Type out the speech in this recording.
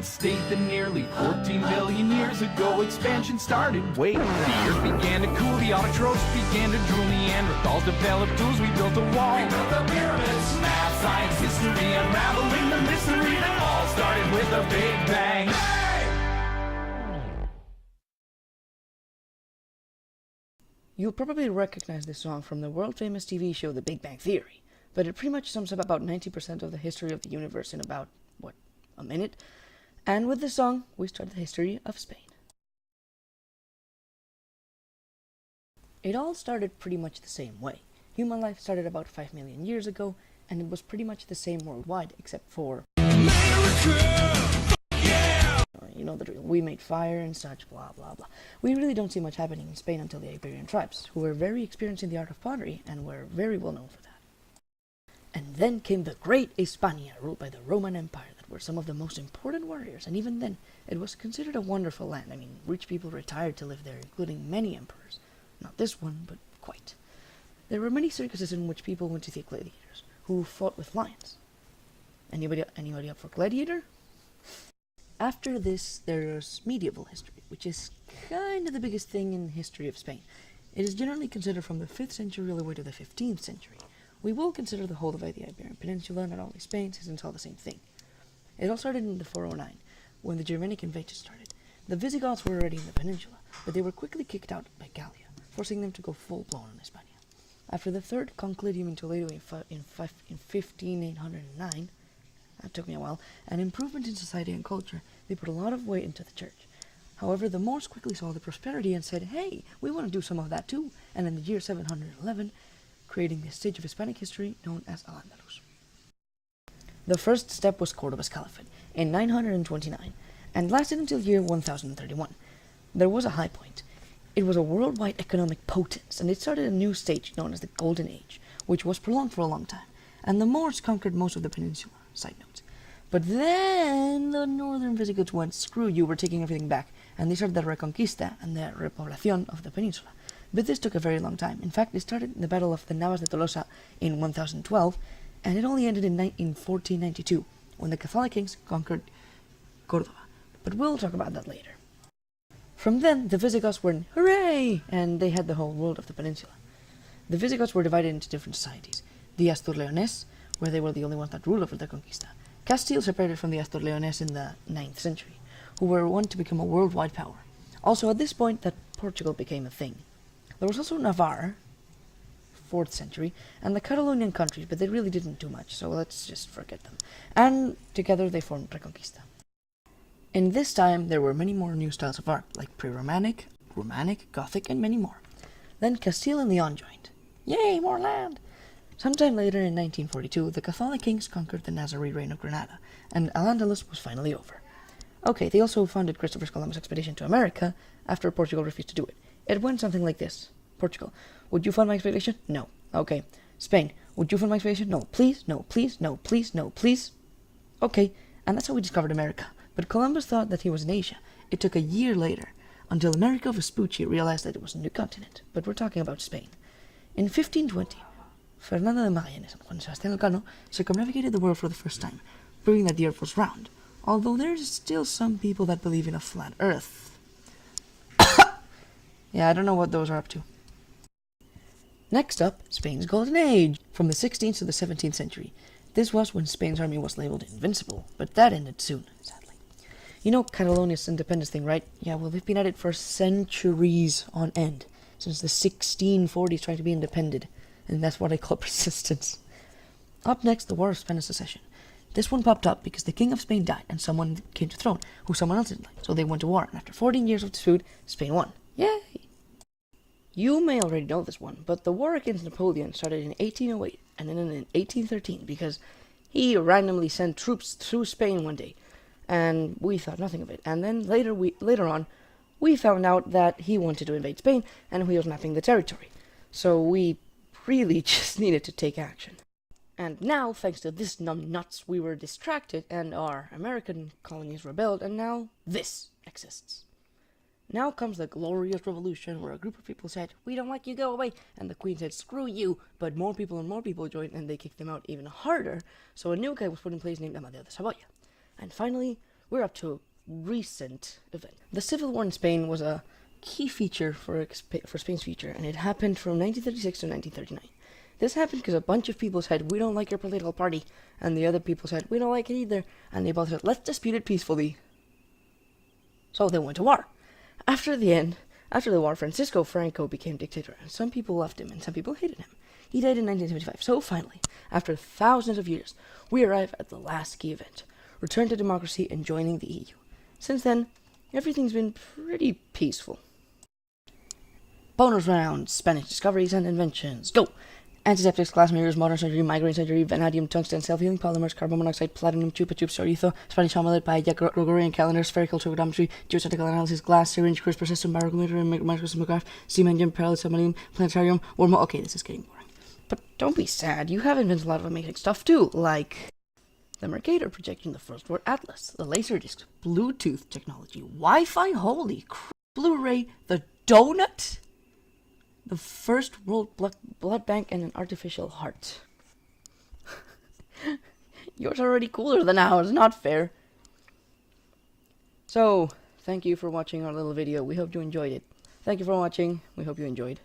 state that nearly 14 billion years ago expansion started. Wait, the earth began to cool, the autotrophs began to drool, Neanderthals developed tools, we built a wall. We built the pyramids, math, science, history, unraveling the mystery that all started with a Big Bang. You'll probably recognize this song from the world-famous TV show The Big Bang Theory, but it pretty much sums up about 90% of the history of the universe in about, a minute? And with this song, we start the history of Spain. It all started pretty much the same way. Human life started about 5 million years ago, and it was pretty much the same worldwide, except for America! Yeah! You know, we made fire and such, blah blah blah. We really don't see much happening in Spain until the Iberian tribes, who were very experienced in the art of pottery and were very well known for that. And then came the Great Hispania, ruled by the Roman Empire, that were some of the most important warriors, and even then, it was considered a wonderful land. I mean, rich people retired to live there, including many emperors. Not this one, but quite. There were many circuses in which people went to see gladiators, who fought with lions. Anybody up for gladiator? After this, there's medieval history, which is kind of the biggest thing in the history of Spain. It is generally considered from the 5th century all the way to the 15th century. We will consider the whole of the Iberian Peninsula, not only Spain, since it's all the same thing. It all started in the 409, when the Germanic invasion started. The Visigoths were already in the peninsula, but they were quickly kicked out by Gallia, forcing them to go full-blown on Hispania. After the Third Concilium in Toledo in 1509, that took me a while, an improvement in society and culture, they put a lot of weight into the church. However, the Moors quickly saw the prosperity and said, hey, we want to do some of that too, and in the year 711, creating the stage of Hispanic history known as Al-Andalus. The first step was Cordoba's Caliphate in 929, and lasted until year 1031. There was a high point. It was a worldwide economic potence, and it started a new stage known as the Golden Age, which was prolonged for a long time, and the Moors conquered most of the peninsula, side note. But then the northern Visigoths went, screw you, we're taking everything back, and they started the Reconquista and the repoblación of the peninsula. But this took a very long time. In fact, it started in the Battle of the Navas de Tolosa in 1012, and it only ended in 1492, when the Catholic kings conquered Córdoba. But we'll talk about that later. From then, the Visigoths were in hooray, and they had the whole world of the peninsula. The Visigoths were divided into different societies. The Astur-Leones, where they were the only ones that ruled over the Conquista. Castile separated from the Astur-Leones in the 9th century, who were one to become a worldwide power. Also, at this point, that Portugal became a thing. There was also Navarre, 4th century, and the Catalonian countries, but they really didn't do much, so let's just forget them. And together they formed Reconquista. In this time, there were many more new styles of art, like pre-Romantic, Romanic, Gothic, and many more. Then Castile and Leon joined. Yay, more land! Sometime later in 1942, the Catholic kings conquered the Nazarene reign of Granada, and Al-Andalus was finally over. Okay, they also founded Christopher Columbus' expedition to America after Portugal refused to do it. It went something like this. Portugal, would you fund my expedition? No. Okay. Spain, would you fund my expedition? No. Please? No. Please? No. Please? No. Please? Okay. And that's how we discovered America. But Columbus thought that he was in Asia. It took a year later, until Amerigo Vespucci realized that it was a new continent. But we're talking about Spain. In 1520, Fernando de Magallanes and Juan Sebastián Elcano circumnavigated the world for the first time, proving that the earth was round, although there's still some people that believe in a flat earth. Yeah, I don't know what those are up to. Next up, Spain's Golden Age, from the 16th to the 17th century. This was when Spain's army was labeled invincible, but that ended soon, sadly. You know Catalonia's independence thing, right? Yeah, well, they've been at it for centuries on end, since the 1640s trying to be independent, and that's what I call persistence. Up next, the War of Spanish Succession. This one popped up because the King of Spain died, and someone came to the throne, who someone else didn't like, so they went to war, and after 14 years of dispute, Spain won. Yay! You may already know this one, but the war against Napoleon started in 1808 and ended in 1813 because he randomly sent troops through Spain one day, and we thought nothing of it. And then later on, we found out that he wanted to invade Spain and he was mapping the territory. So we really just needed to take action. And now, thanks to this numbnuts, we were distracted and our American colonies rebelled, and now this exists. Now comes the glorious revolution, where a group of people said, "We don't like you, go away," and the queen said, "Screw you," but more people and more people joined, and they kicked them out even harder, so a new guy was put in place named Amadeo de Saboya. And finally, we're up to a recent event. The Civil War in Spain was a key feature for Spain's future, and it happened from 1936 to 1939. This happened because a bunch of people said, we don't like your political party, and the other people said, we don't like it either, and they both said, let's dispute it peacefully. So they went to war. After the war, Francisco Franco became dictator, and some people loved him, and some people hated him. He died in 1975, so finally, after thousands of years, we arrive at the last key event, return to democracy and joining the EU. Since then, everything's been pretty peaceful. Bonus round, Spanish discoveries and inventions, go! Antiseptics, glass mirrors, modern surgery, migraine surgery, vanadium, tungsten, self-healing polymers, carbon monoxide, platinum, chupa chups, chorizo, Spanish omelette, paella, Gregorian calendar, spherical trigonometry, geostatistical analysis, glass, syringe, CRISPR system, barometer, microscopograph, steam engine, parallel submarine, planetarium, wormhole. Okay, this is getting boring. But don't be sad, you have invented a lot of amazing stuff too, like the Mercator projecting the first world atlas, the Laserdisc, Bluetooth technology, Wi-Fi, holy crap, Blu-ray, the donut, the first world blood bank, and an artificial heart. Yours are already cooler than ours, not fair. So, thank you for watching our little video. We hope you enjoyed it. Thank you for watching. We hope you enjoyed.